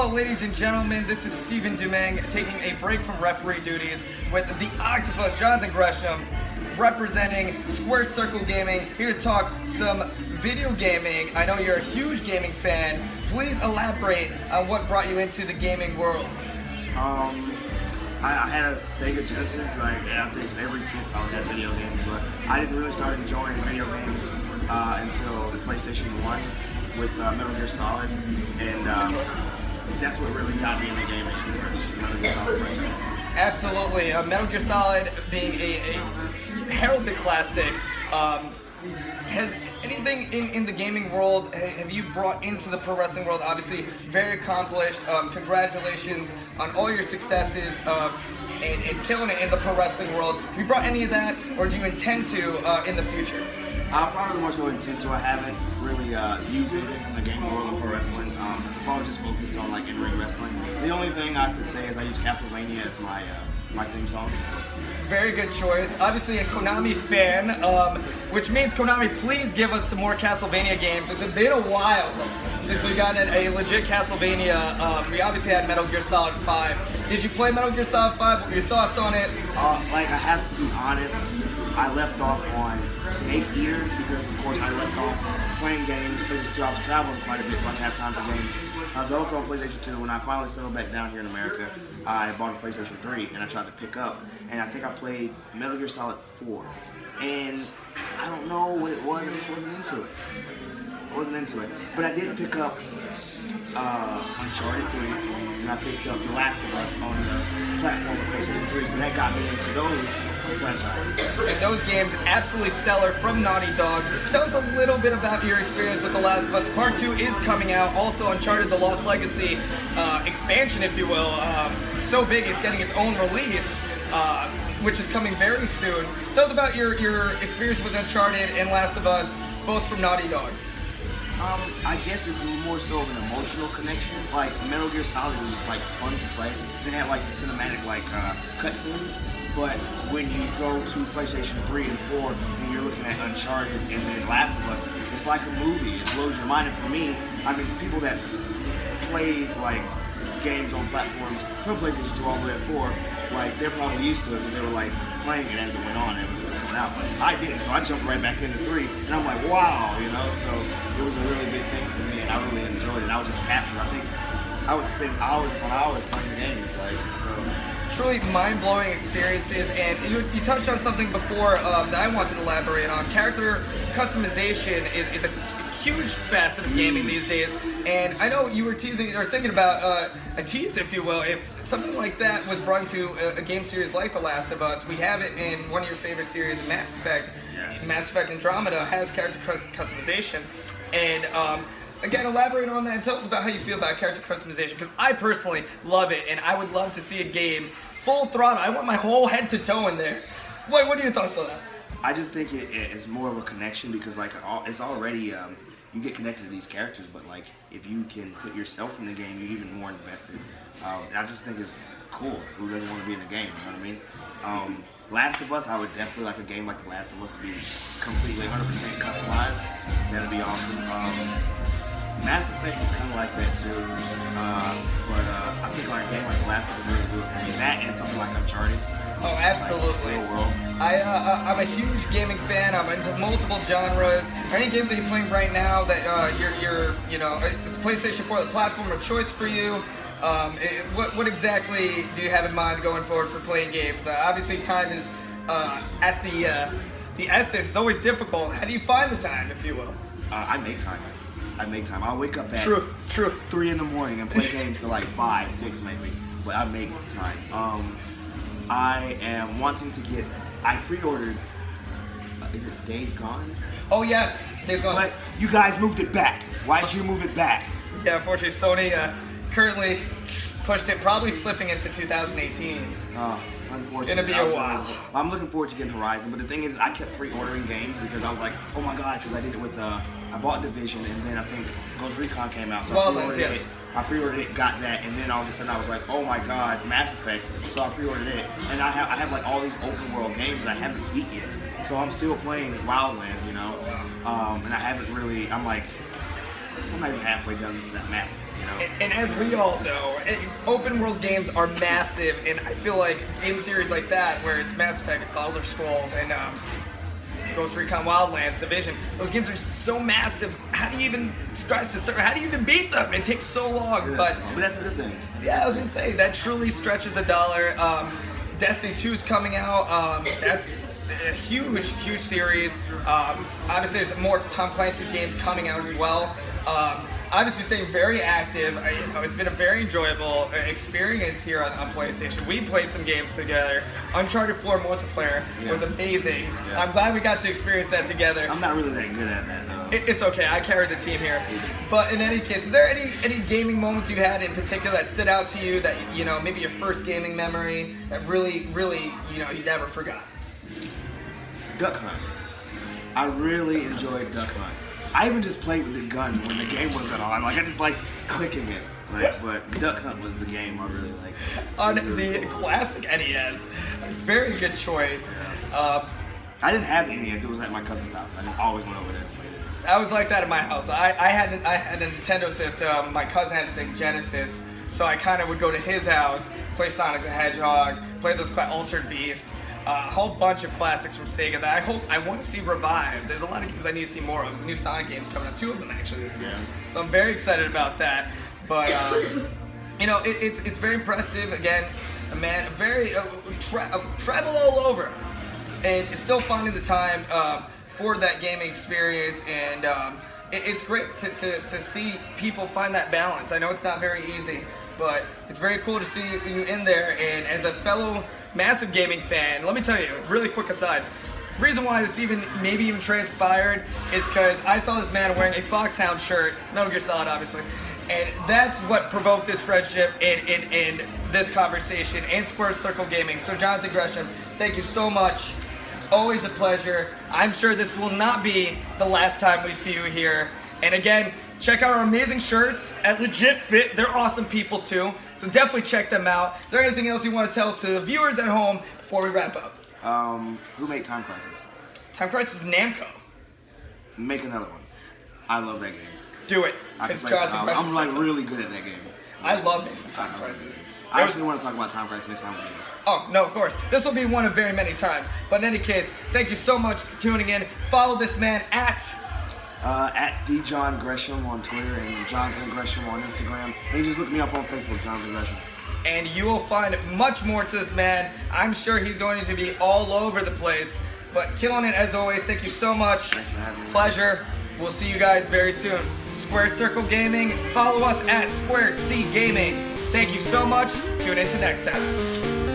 ladies and gentlemen, this is Stephen Dumeng taking a break from referee duties with the Octopus, Jonathan Gresham, representing Square Circle Gaming, here to talk some video gaming. I know you're a huge gaming fan. Please elaborate on what brought you into the gaming world. I had a Sega Genesis. Like, I think every kid probably had video games, but I didn't really start enjoying video games until the PlayStation 1 with Metal Gear Solid, and that's what really got me into gaming first. Metal Gear Solid franchise. Absolutely. Metal Gear Solid being a heralded classic. Has anything in the gaming world, have you brought into the pro wrestling world? Obviously, very accomplished. Congratulations on all your successes and killing it in the pro wrestling world. Have you brought any of that, or do you intend to in the future? Probably more so intend to. I haven't really used anything from the gaming world of pro wrestling. Probably just focused on like in-ring wrestling. The only thing I could say is I use Castlevania as my theme song. Very good choice. Obviously a Konami fan, which means Konami, please give us some more Castlevania games. It's been a while since we got a legit Castlevania. We obviously had Metal Gear Solid 5. Did you play Metal Gear Solid 5? What were your thoughts on it? Like, I have to be honest, I left off on Snake Eater because, of course, I left off playing games. PlayStation 2, I was traveling quite a bit, so I didn't have time for games. I was also on PlayStation 2. When I finally settled back down here in America, I bought a PlayStation 3 and I tried to pick up. And I think I played Metal Gear Solid 4. And I don't know what it was, I just wasn't into it. But I did pick up Uncharted 3, and I picked up The Last of Us on the platform of PlayStation 3, so that got me into those franchises. And those games, absolutely stellar from Naughty Dog. Tell us a little bit about your experience with The Last of Us. Part 2 is coming out. Also, Uncharted The Lost Legacy expansion, if you will. So big, it's getting its own release, which is coming very soon. Tell us about your experience with Uncharted and Last of Us, both from Naughty Dog. I guess it's more so of an emotional connection. Like, Metal Gear Solid was just like fun to play. It had like the cinematic like cutscenes. But when you go to PlayStation 3 and 4 and you're looking at Uncharted and then Last of Us, it's like a movie. It blows your mind. And for me, I mean, people that play like games on platforms from PlayStation 2 all the way to 4, like, they're probably used to it because they were like playing it as it went on and it was coming out. But I didn't, so I jumped right back into 3, and I'm like, wow, you know. So it was a really big thing for me, and I really enjoyed it. I was just captured. I think I would spend hours upon hours playing the games, like, so. Truly mind-blowing experiences, and you touched on something before that I wanted to elaborate on. Character customization is a huge facet of gaming these days, and I know you were teasing or thinking about a tease, if you will, if something like that was brought to a game series like The Last of Us. We have it in one of your favorite series, Mass Effect. Yes. Mass Effect Andromeda has character customization, and again, elaborate on that and tell us about how you feel about character customization, because I personally love it, and I would love to see a game full throttle. I want my whole head to toe in there. What are your thoughts on that? I just think it's more of a connection because, like, it's already you get connected to these characters, but like if you can put yourself in the game, you're even more invested. And I just think it's cool. Who doesn't want to be in the game? You know what I mean? Last of Us, I would definitely like a game like The Last of Us to be completely 100% customized. That'd be awesome. Mass Effect is kind of like that too, but I think like a game like The Last of Us is really good for me. That and something like Uncharted. Oh, absolutely. Like, real world. I'm a huge gaming fan. I'm into multiple genres. Are any games that you're playing right now that you're you know, is PlayStation 4 the platform of choice for you? What exactly do you have in mind going forward for playing games? Obviously, time is at the essence. It's always difficult. How do you find the time, if you will? I make time. I'll wake up at Truth. 3 in the morning and play games till like 5, 6 maybe. But I make the time. I am wanting to get. I pre-ordered. Is it Days Gone? Oh yes, Days Gone. But you guys moved it back. Why did you move it back? Yeah, unfortunately, Sony currently pushed it, probably slipping into 2018. Unfortunately. It's gonna be a while. I'm looking forward to getting Horizon, but the thing is, I kept pre-ordering games because I was like, oh my god, because I did it with, I bought Division, and then I think Ghost Recon came out, so I pre-ordered it. I pre-ordered it, got that, and then all of a sudden I was like, oh my god, Mass Effect, so I pre-ordered it, and I have like all these open world games that I haven't beat yet, so I'm still playing Wildland, you know, and I haven't really, I'm not even halfway done that map, you know. And as we all know, open world games are massive, and I feel like game series like that, where it's Mass Effect, Elder Scrolls, and Ghost Recon Wildlands, Division, those games are so massive. How do you even scratch the surface? How do you even beat them? It takes so long. But that's a good thing. Yeah, I was gonna say that truly stretches the dollar. Destiny 2 is coming out. That's a huge series. Obviously, there's more Tom Clancy's games coming out as well. Obviously, staying very active. It's been a very enjoyable experience here on PlayStation. We played some games together. Uncharted 4 multiplayer was amazing. Yeah. I'm glad we got to experience that together. I'm not really that good at that, though. It's okay. I carried the team here. But in any case, is there any gaming moments you had in particular that stood out to you that, maybe your first gaming memory that really, you never forgot? Duck Hunt. I really enjoyed Duck Hunt. I even just played with the gun when the game wasn't on. I just like clicking it. But Duck Hunt was the game I really liked. On the classic NES, very good choice. I didn't have the NES. It was at my cousin's house. I just always went over there and played it. I was like that at my house. I had a Nintendo system. My cousin had a Sega Genesis, so I kind of would go to his house, play Sonic the Hedgehog, play those Altered Beast. A whole bunch of classics from Sega that I want to see revived. There's a lot of games I need to see more of. There's new Sonic games coming out, 2 of them actually this year. So I'm very excited about that. But it's very impressive. Again, a man very traveled all over, and it's still finding the time for that gaming experience. And it's great to see people find that balance. I know it's not very easy, but it's very cool to see you in there. And as a fellow massive gaming fan, let me tell you, really quick aside, the reason why this maybe even transpired is because I saw this man wearing a Foxhound shirt, Metal Gear Solid obviously, and that's what provoked this friendship and this conversation and Square Circle Gaming. So Jonathan Gresham, thank you so much. Always a pleasure. I'm sure this will not be the last time we see you here. And again, check out our amazing shirts at Legit Fit. They're awesome people too. So definitely check them out. Is there anything else you want to tell to the viewers at home before we wrap up? Who made Time Crisis? Time Crisis is Namco. Make another one. I love that game. Do it. I'm like really good at that game. I love Mason Time Crisis. I actually want to talk about Time Crisis next time we do this. Oh, no, of course. This will be one of very many times. But in any case, thank you so much for tuning in. Follow this man at the John Gresham on Twitter and Jonathan Gresham on Instagram. And just look me up on Facebook, Jonathan Gresham. And you will find much more to this man. I'm sure he's going to be all over the place. But killing it as always. Thank you so much. Thanks for having me. Pleasure. We'll see you guys very soon. Square Circle Gaming. Follow us at Squared C Gaming. Thank you so much. Tune in to next time.